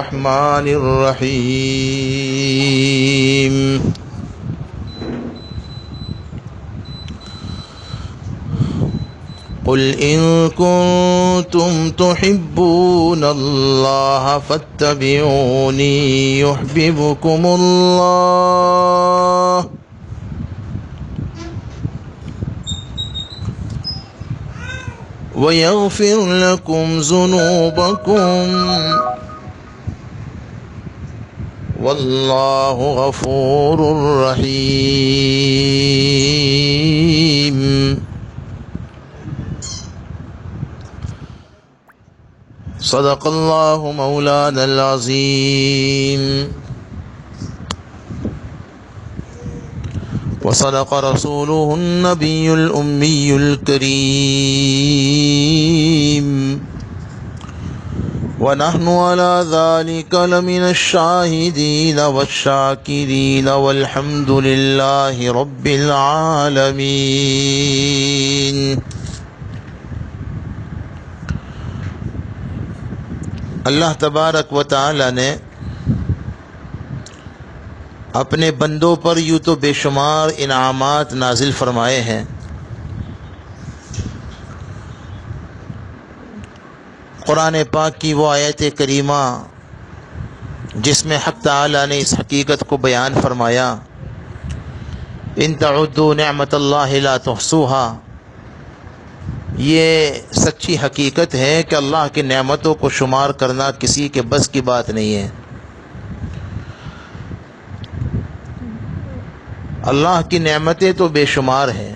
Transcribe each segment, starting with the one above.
الرحمن الرحيم قل إن كنتم تحبون الله فاتبعوني يحببكم الله ويغفر لكم ذنوبكم والله غفور رحيم صدق الله مولانا العظيم وصدق رسوله النبي الأمي الكريم ونحن على ذلك لمن الشاهدين والشاكرين والحمد لله رب العالمين. اللہ تبارک و تعالی نے اپنے بندوں پر یوں تو بے شمار انعامات نازل فرمائے ہیں. قرآن پاک کی وہ آیت کریمہ جس میں حق تعالی نے اس حقیقت کو بیان فرمایا ان تعدوا نعمت اللہ لا تحصوها، یہ سچی حقیقت ہے کہ اللہ کی نعمتوں کو شمار کرنا کسی کے بس کی بات نہیں ہے. اللہ کی نعمتیں تو بے شمار ہیں،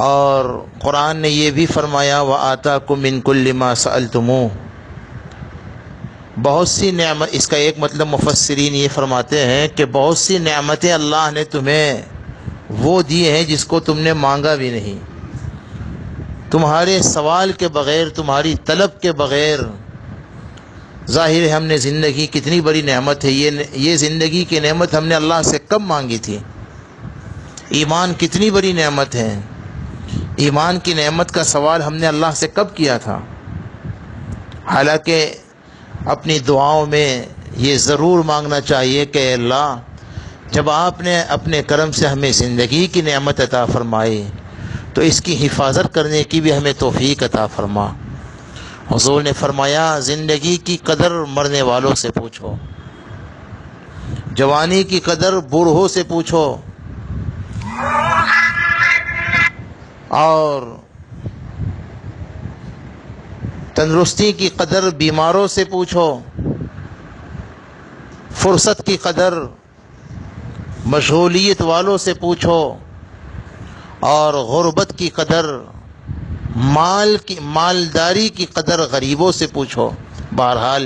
اور قرآن نے یہ بھی فرمایا وَآتَاكُم مِّن كُلِّ مَا سَأَلْتُمُوهُ. بہت سی نعمت، اس کا ایک مطلب مفسرین یہ فرماتے ہیں کہ بہت سی نعمتیں اللہ نے تمہیں وہ دی ہیں جس کو تم نے مانگا بھی نہیں. تمہارے سوال کے بغیر، تمہاری طلب کے بغیر. ظاہر ہے ہم نے زندگی کتنی بڑی نعمت ہے، یہ زندگی کی نعمت ہم نے اللہ سے کب مانگی تھی. ایمان کتنی بڑی نعمت ہے، ایمان کی نعمت کا سوال ہم نے اللہ سے کب کیا تھا. حالانکہ اپنی دعاؤں میں یہ ضرور مانگنا چاہیے کہ اے اللہ جب آپ نے اپنے کرم سے ہمیں زندگی کی نعمت عطا فرمائی تو اس کی حفاظت کرنے کی بھی ہمیں توفیق عطا فرما. حضور نے فرمایا زندگی کی قدر مرنے والوں سے پوچھو، جوانی کی قدر بوڑھوں سے پوچھو، اور تندرستی کی قدر بیماروں سے پوچھو، فرصت کی قدر مشغولیت والوں سے پوچھو، اور غربت کی قدر، مالداری کی قدر غریبوں سے پوچھو. بہرحال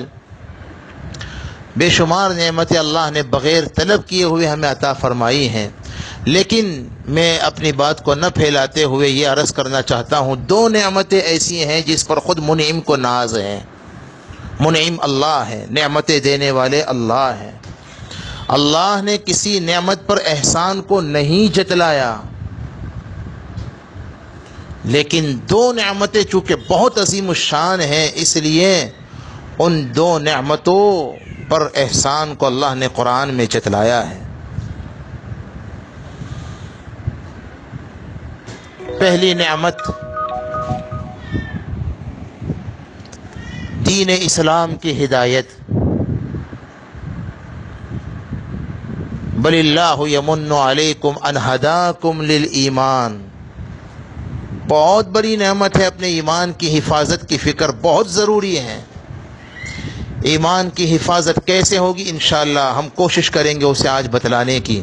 بے شمار نعمتیں اللہ نے بغیر طلب کیے ہوئے ہمیں عطا فرمائی ہیں. لیکن میں اپنی بات کو نہ پھیلاتے ہوئے یہ عرض کرنا چاہتا ہوں، دو نعمتیں ایسی ہیں جس پر خود منعم کو ناز ہے. منعم اللہ ہے، نعمتیں دینے والے اللہ ہیں. اللہ نے کسی نعمت پر احسان کو نہیں جتلایا، لیکن دو نعمتیں چونکہ بہت عظیم الشان ہیں اس لیے ان دو نعمتوں پر احسان کو اللہ نے قرآن میں جتلایا ہے. پہلی نعمت دین اسلام کی ہدایت. بل اللہ یمن علیکم ان ہداکم للایمان. بہت بڑی نعمت ہے. اپنے ایمان کی حفاظت کی فکر بہت ضروری ہے. ایمان کی حفاظت کیسے ہوگی انشاءاللہ ہم کوشش کریں گے اسے آج بتلانے کی.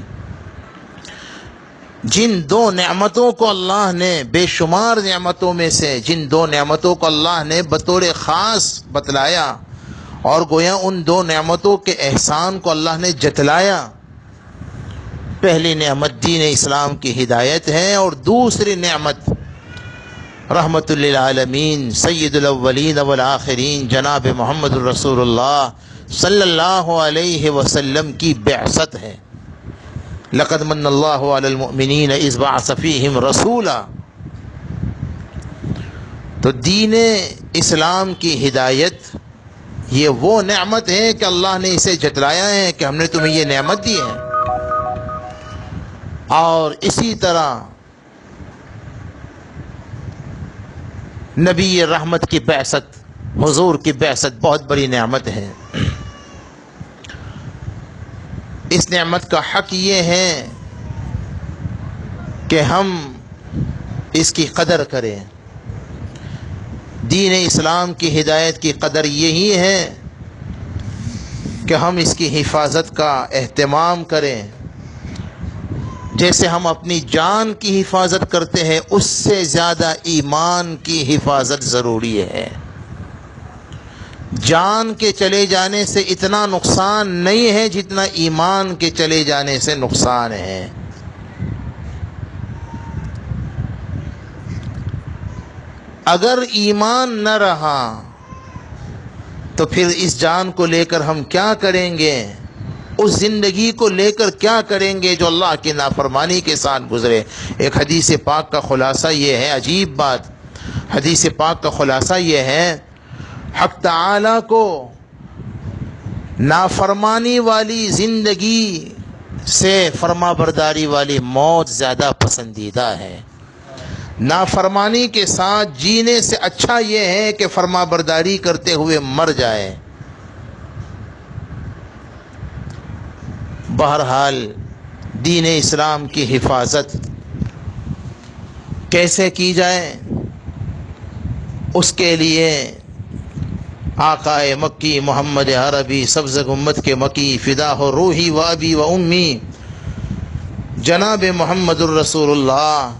جن دو نعمتوں کو اللہ نے، بے شمار نعمتوں میں سے جن دو نعمتوں کو اللہ نے بطور خاص بتلایا اور گویا ان دو نعمتوں کے احسان کو اللہ نے جتلایا. پہلی نعمت دین اسلام کی ہدایت ہے، اور دوسری نعمت رحمت للعالمین سید الاولین والآخرین جناب محمد الرسول اللہ صلی اللہ علیہ وسلم کی بعثت ہے. لقد من اللہ علی المؤمنین اذ بعث فیہم رسولا. تو دین اسلام کی ہدایت یہ وہ نعمت ہے کہ اللہ نے اسے جتلایا ہے کہ ہم نے تمہیں یہ نعمت دی ہے۔ اور اسی طرح نبی رحمت کی بعثت، حضور کی بعثت بہت بڑی نعمت ہے۔ اس نعمت کا حق یہ ہے کہ ہم اس کی قدر کریں۔ دین اسلام کی ہدایت کی قدر یہی ہے کہ ہم اس کی حفاظت کا اہتمام کریں۔ جیسے ہم اپنی جان کی حفاظت کرتے ہیں، اس سے زیادہ ایمان کی حفاظت ضروری ہے۔ جان کے چلے جانے سے اتنا نقصان نہیں ہے جتنا ایمان کے چلے جانے سے نقصان ہے۔ اگر ایمان نہ رہا تو پھر اس جان کو لے کر ہم کیا کریں گے؟ اس زندگی کو لے کر کیا کریں گے جو اللہ کی نافرمانی کے ساتھ گزرے؟ ایک حدیث پاک کا خلاصہ یہ ہے، عجیب بات، حدیث پاک کا خلاصہ یہ ہے، حق تعالی کو نافرمانی والی زندگی سے فرما برداری والی موت زیادہ پسندیدہ ہے۔ نافرمانی کے ساتھ جینے سے اچھا یہ ہے کہ فرما برداری کرتے ہوئے مر جائے۔ بہرحال دین اسلام کی حفاظت کیسے کی جائے؟ اس کے لیے آقا مکی محمد عربی سبز گنبد کے مکی فدا ہو روحی و ابی و امی جناب محمد الرسول اللہ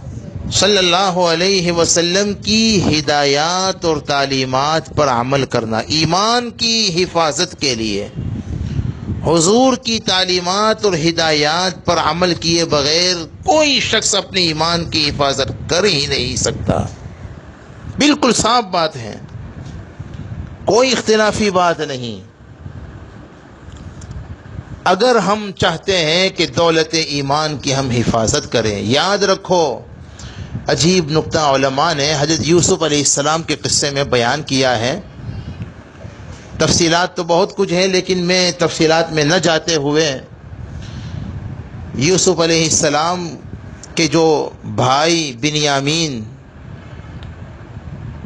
صلی اللہ علیہ وسلم کی ہدایات اور تعلیمات پر عمل کرنا، ایمان کی حفاظت کے لیے حضور کی تعلیمات اور ہدایات پر عمل کیے بغیر کوئی شخص اپنے ایمان کی حفاظت کر ہی نہیں سکتا۔ بالکل صاف بات ہے، کوئی اختلافی بات نہیں۔ اگر ہم چاہتے ہیں کہ دولت ایمان کی ہم حفاظت کریں، یاد رکھو عجیب نکتہ علماء نے حضرت یوسف علیہ السلام کے قصے میں بیان کیا ہے۔ تفصیلات تو بہت کچھ ہیں، لیکن میں تفصیلات میں نہ جاتے ہوئے یوسف علیہ السلام کے جو بھائی بنیامین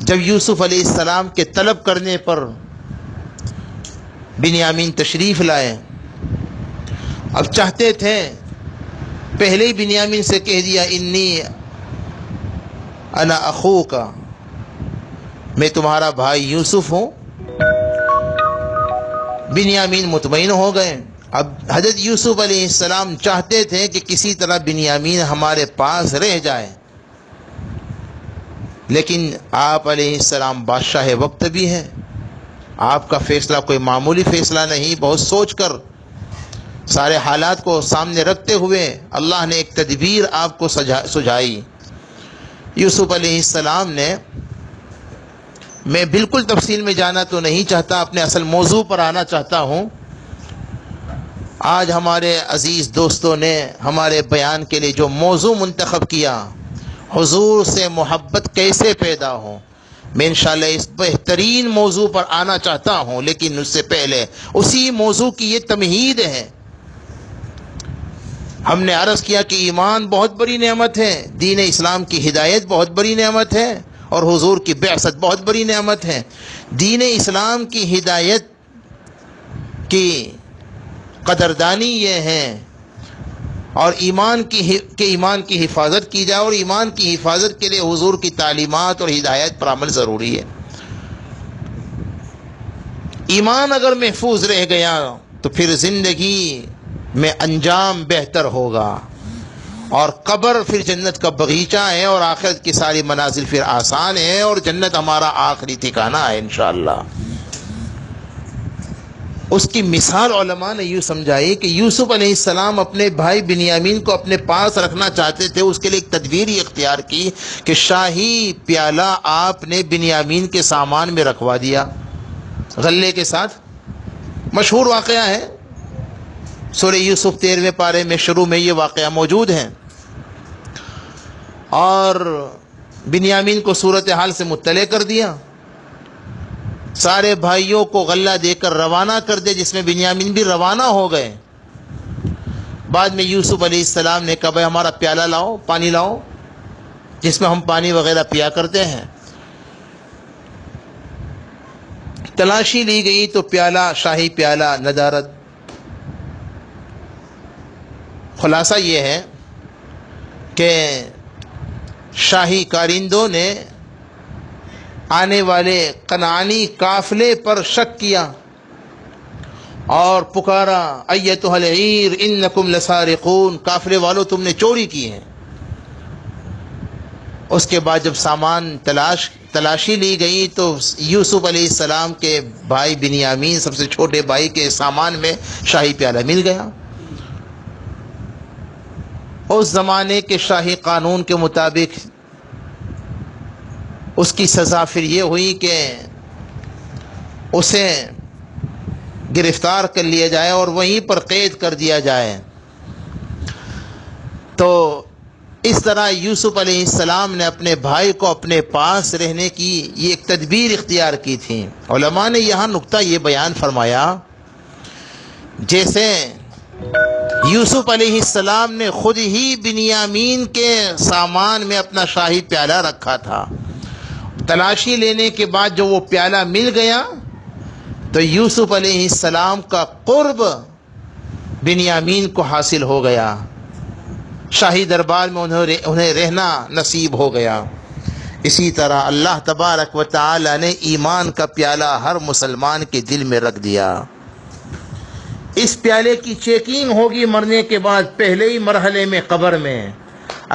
جب یوسف علیہ السلام کے طلب کرنے پر بنیامین تشریف لائے، اب چاہتے تھے پہلے ہی بنیامین سے کہہ دیا انی انا اخوک، میں تمہارا بھائی یوسف ہوں۔ بنیامین مطمئن ہو گئے۔ اب حضرت یوسف علیہ السلام چاہتے تھے کہ کسی طرح بنیامین ہمارے پاس رہ جائے، لیکن آپ علیہ السلام بادشاہ وقت بھی ہیں، آپ کا فیصلہ کوئی معمولی فیصلہ نہیں، بہت سوچ کر سارے حالات کو سامنے رکھتے ہوئے اللہ نے ایک تدبیر آپ کو سجھائی۔ یوسف علیہ السلام نے، میں بالکل تفصیل میں جانا تو نہیں چاہتا، اپنے اصل موضوع پر آنا چاہتا ہوں۔ آج ہمارے عزیز دوستوں نے ہمارے بیان کے لیے جو موضوع منتخب کیا، حضور سے محبت کیسے پیدا ہو، میں انشاءاللہ اس بہترین موضوع پر آنا چاہتا ہوں، لیکن اس سے پہلے اسی موضوع کی یہ تمہید ہے۔ ہم نے عرض کیا کہ ایمان بہت بڑی نعمت ہے، دین اسلام کی ہدایت بہت بڑی نعمت ہے، اور حضور کی بعثت بہت بڑی نعمت ہے۔ دین اسلام کی ہدایت کی قدردانی یہ ہے، اور ایمان کی حفاظت کی جائے، اور ایمان کی حفاظت کے لیے حضور کی تعلیمات اور ہدایت پر عمل ضروری ہے۔ ایمان اگر محفوظ رہ گیا تو پھر زندگی میں انجام بہتر ہوگا، اور قبر پھر جنت کا باغیچہ ہے، اور آخرت کی ساری منازل پھر آسان ہے، اور جنت ہمارا آخری ٹھکانہ ہے انشاءاللہ۔ اس کی مثال علماء نے یوں سمجھائی کہ یوسف علیہ السلام اپنے بھائی بنیامین کو اپنے پاس رکھنا چاہتے تھے، اس کے لیے ایک تدبیر ہی اختیار کی کہ شاہی پیالہ آپ نے بنیامین کے سامان میں رکھوا دیا غلے کے ساتھ۔ مشہور واقعہ ہے، سورہ یوسف 13ویں پارے میں شروع میں یہ واقعہ موجود ہے، اور بنیامین کو صورتحال سے مطلع کر دیا۔ سارے بھائیوں کو غلہ دے کر روانہ کر دے، جس میں بنیامین بھی روانہ ہو گئے۔ بعد میں یوسف علیہ السلام نے کہا بھائی ہمارا پیالہ لاؤ، پانی لاؤ جس میں ہم پانی وغیرہ پیا کرتے ہیں۔ تلاشی لی گئی تو پیالہ، شاہی پیالہ ندارت۔ خلاصہ یہ ہے کہ شاہی کارندوں نے آنے والے کنعانی قافلے پر شک کیا اور پکارا ایتھا العیر انکم لسارقون، قافلے والوں تم نے چوری کی ہے۔ اس کے بعد جب سامان تلاشی لی گئی تو یوسف علیہ السلام کے بھائی بنیامین، سب سے چھوٹے بھائی کے سامان میں شاہی پیالہ مل گیا۔ اس زمانے کے شاہی قانون کے مطابق اس کی سزا پھر یہ ہوئی کہ اسے گرفتار کر لیا جائے اور وہیں پر قید کر دیا جائے۔ تو اس طرح یوسف علیہ السلام نے اپنے بھائی کو اپنے پاس رہنے کی یہ ایک تدبیر اختیار کی تھی۔ علماء نے یہاں نقطہ یہ بیان فرمایا، جیسے یوسف علیہ السلام نے خود ہی بنیامین کے سامان میں اپنا شاہی پیالہ رکھا تھا، تلاشی لینے کے بعد جو وہ پیالہ مل گیا تو یوسف علیہ السلام کا قرب بنیامین کو حاصل ہو گیا، شاہی دربار میں انہیں رہنا نصیب ہو گیا۔ اسی طرح اللہ تبارک و تعالی نے ایمان کا پیالہ ہر مسلمان کے دل میں رکھ دیا۔ اس پیالے کی چیکنگ ہوگی مرنے کے بعد پہلے ہی مرحلے میں قبر میں۔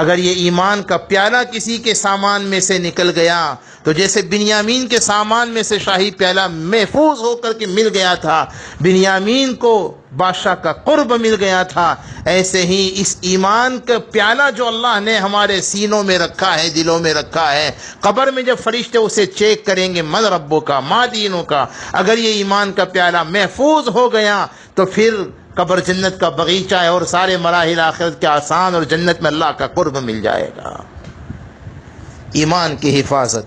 اگر یہ ایمان کا پیالہ کسی کے سامان میں سے نکل گیا تو جیسے بنیامین کے سامان میں سے شاہی پیالہ محفوظ ہو کر کے مل گیا تھا، بنیامین کو بادشاہ کا قرب مل گیا تھا، ایسے ہی اس ایمان کا پیالہ جو اللہ نے ہمارے سینوں میں رکھا ہے، دلوں میں رکھا ہے، قبر میں جب فرشتے اسے چیک کریں گے من ربوں کا ما دینوں کا، اگر یہ ایمان کا پیالہ محفوظ ہو گیا تو پھر قبر جنت کا باغیچہ ہے اور سارے مراحل آخرت کے آسان، اور جنت میں اللہ کا قرب مل جائے گا۔ ایمان کی حفاظت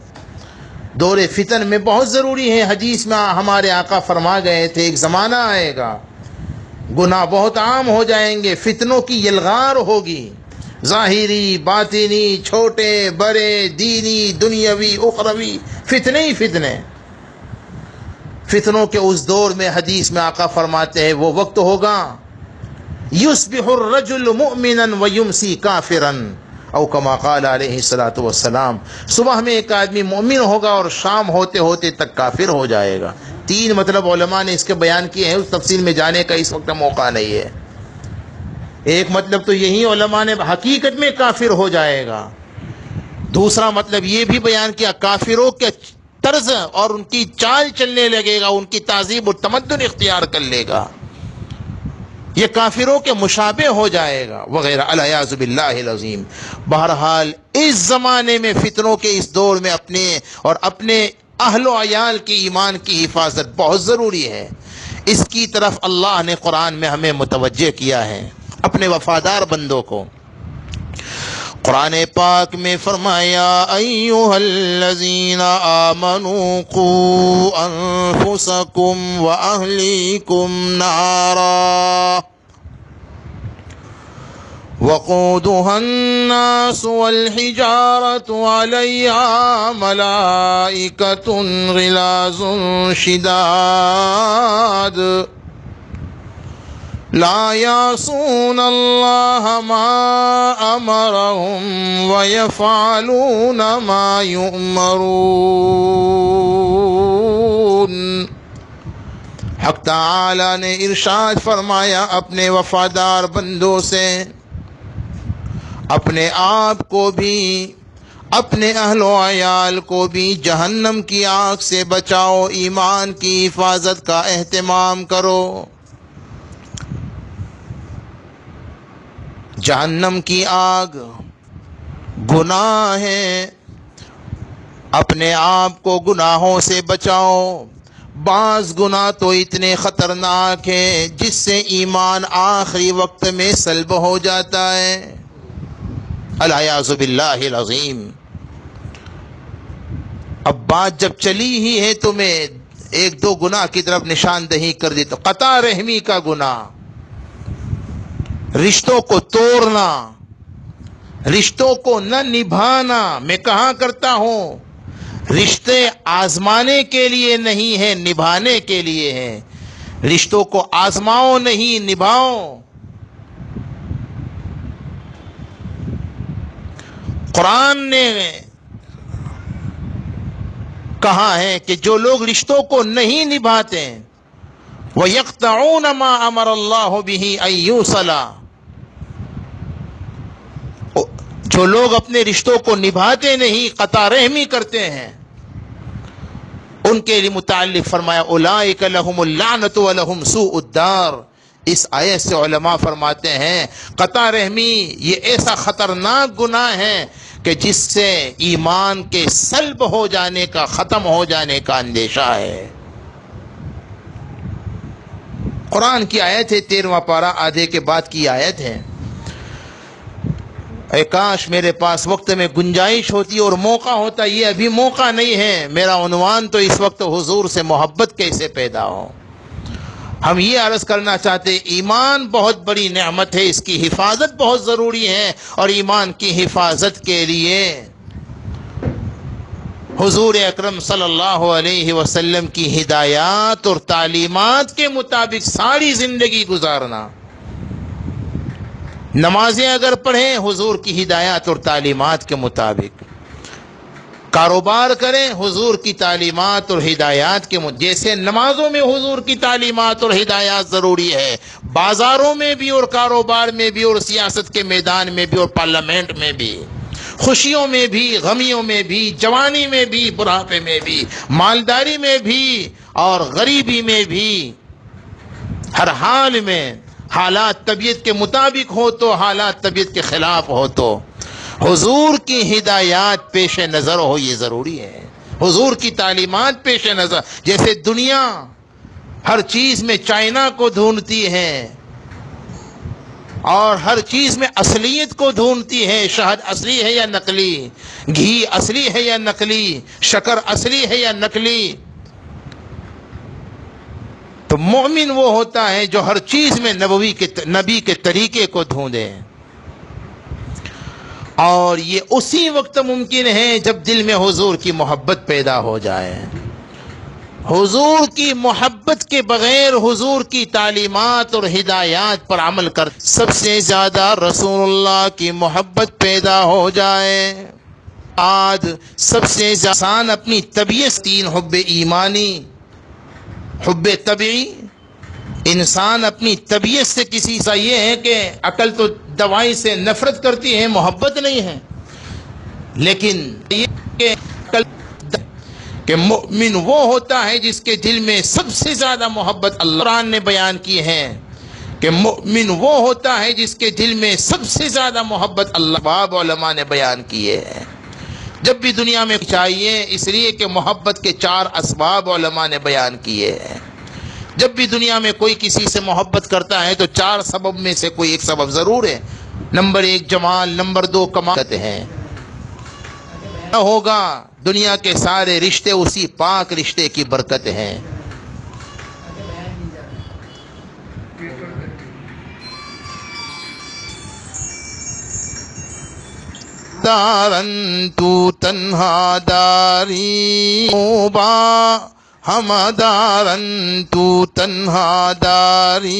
دور فتن میں بہت ضروری ہے۔ حدیث میں ہمارے آقا فرما گئے تھے ایک زمانہ آئے گا، گناہ بہت عام ہو جائیں گے، فتنوں کی یلغار ہوگی، ظاہری باطنی، چھوٹے بڑے، دینی دنیاوی اخروی، فتنے ہی فتنے۔ فتنوں کے اس دور میں حدیث میں آقا فرماتے ہیں وہ وقت ہوگا یصبح الرجل مؤمنا ویمسی کافرا، او کما قال علیہ الصلوۃ والسلام، صبح میں ایک آدمی مومن ہوگا اور شام ہوتے ہوتے تک کافر ہو جائے گا۔ تین مطلب علماء نے اس کے بیان کیے ہیں، اس تفصیل میں جانے کا اس وقت موقع نہیں ہے۔ ایک مطلب تو یہی علماء نے حقیقت میں کافر ہو جائے گا، دوسرا مطلب یہ بھی بیان کیا کافروں کے طرز اور ان کی چال چلنے لگے گا، ان کی تہذیب و تمدن اختیار کر لے گا، یہ کافروں کے مشابہ ہو جائے گا وغیرہ، العیاذ باللہ العظیم۔ بہرحال اس زمانے میں فتنوں کے اس دور میں اپنے اہل و عیال کی ایمان کی حفاظت بہت ضروری ہے۔ اس کی طرف اللہ نے قرآن میں ہمیں متوجہ کیا ہے، اپنے وفادار بندوں کو۔ قرآن پاک میں فرمایا ایھا الذین آمنوا قوا انفسکم واہلیکم نارا وقودها الناس والحجارة علیہا ملائکۃ غلاظ شداد لا یعصون اللہ ما امرهم ویفعلون ما یؤمرون۔ حق تعالی نے ارشاد فرمایا اپنے وفادار بندوں سے، اپنے آپ کو بھی اپنے اہل و عیال کو بھی جہنم کی آگ سے بچاؤ، ایمان کی حفاظت کا اہتمام کرو۔ جہنم کی آگ گناہ ہے، اپنے آپ کو گناہوں سے بچاؤ۔ بعض گناہ تو اتنے خطرناک ہیں جس سے ایمان آخری وقت میں سلب ہو جاتا ہے، العیاذ باللہ العظیم۔ اب بات جب چلی ہی ہے تو میں ایک دو گناہ کی طرف نشاندہی کر دی. تو قطع رحمی کا گناہ، رشتوں کو توڑنا، رشتوں کو نہ نبھانا. میں کہا کرتا ہوں رشتے آزمانے کے لیے نہیں ہیں، نبھانے کے لیے ہیں. رشتوں کو آزماؤ نہیں، نبھاؤ. قرآن نے کہا ہے کہ جو لوگ رشتوں کو نہیں نبھاتے وَيَقْطَعُونَ مَا أَمَرَ اللَّهُ بِهِ أَن يُوصَلَ، جو لوگ اپنے رشتوں کو نبھاتے نہیں، قطع رحمی کرتے ہیں، ان کے لیے متعلق فرمایا اولئک لہم اللعنۃ ولہم سوء الدار. اس آیت سے علماء فرماتے ہیں قطع رحمی یہ ایسا خطرناک گناہ ہے کہ جس سے ایمان کے سلب ہو جانے کا، ختم ہو جانے کا اندیشہ ہے. قرآن کی آیت ہے، 13واں پارہ آدھے کے بعد کی آیت ہے. اے کاش میرے پاس وقت میں گنجائش ہوتی اور موقع ہوتا. یہ ابھی موقع نہیں ہے. میرا عنوان تو اس وقت حضور سے محبت کیسے پیدا ہو. ہم یہ عرض کرنا چاہتے ایمان بہت بڑی نعمت ہے، اس کی حفاظت بہت ضروری ہے، اور ایمان کی حفاظت کے لیے حضور اکرم صلی اللہ علیہ وسلم کی ہدایات اور تعلیمات کے مطابق ساری زندگی گزارنا. نمازیں اگر پڑھیں حضور کی ہدایات اور تعلیمات کے مطابق، کاروبار کریں حضور کی تعلیمات اور ہدایات کے مطابق. جیسے نمازوں میں حضور کی تعلیمات اور ہدایات ضروری ہے، بازاروں میں بھی اور کاروبار میں بھی اور سیاست کے میدان میں بھی اور پارلیمنٹ میں بھی، خوشیوں میں بھی، غمیوں میں بھی، جوانی میں بھی، بڑھاپے میں بھی، مالداری میں بھی اور غریبی میں بھی. ہر حال میں حالات طبیعت کے مطابق ہو تو، حالات طبیعت کے خلاف ہو تو حضور کی ہدایات پیش نظر ہو. یہ ضروری ہے، حضور کی تعلیمات پیش نظر. جیسے دنیا ہر چیز میں چائنا کو ڈھونڈتی ہے اور ہر چیز میں اصلیت کو ڈھونڈتی ہے، شہد اصلی ہے یا نقلی، گھی اصلی ہے یا نقلی، شکر اصلی ہے یا نقلی. تو مومن وہ ہوتا ہے جو ہر چیز میں نبی کے طریقے کو ڈھونڈے. اور یہ اسی وقت ممکن ہے جب دل میں حضور کی محبت پیدا ہو جائے. حضور کی محبت کے بغیر حضور کی تعلیمات اور ہدایات پر عمل کر سب سے زیادہ رسول اللہ کی محبت پیدا ہو جائے. آج سب سے زیادہ اپنی طبیعت، تین حب ایمانی، حب طبعی. انسان اپنی طبیعت سے کسی سا یہ ہے کہ عقل تو دوائی سے نفرت کرتی ہے، محبت نہیں ہے. لیکن یہ کہ مؤمن وہ ہوتا ہے جس کے دل میں سب سے زیادہ محبت اللہ. قرآن نے بیان کی ہے کہ مؤمن وہ ہوتا ہے جس کے دل میں سب سے زیادہ محبت اللہ. باب علماء نے بیان کیے ہیں جب بھی دنیا میں چاہیے، اس لیے کہ محبت کے 4 اسباب علماء نے بیان کیے ہیں. جب بھی دنیا میں کوئی کسی سے محبت کرتا ہے تو 4 سبب میں سے کوئی ایک سبب ضرور ہے. نمبر 1 جمال، نمبر 2 کمال ہے. نہ ہوگا دنیا کے سارے رشتے اسی پاک رشتے کی برکت ہیں. دارن تو تنہا داری با ہم دارن تو تنہا داری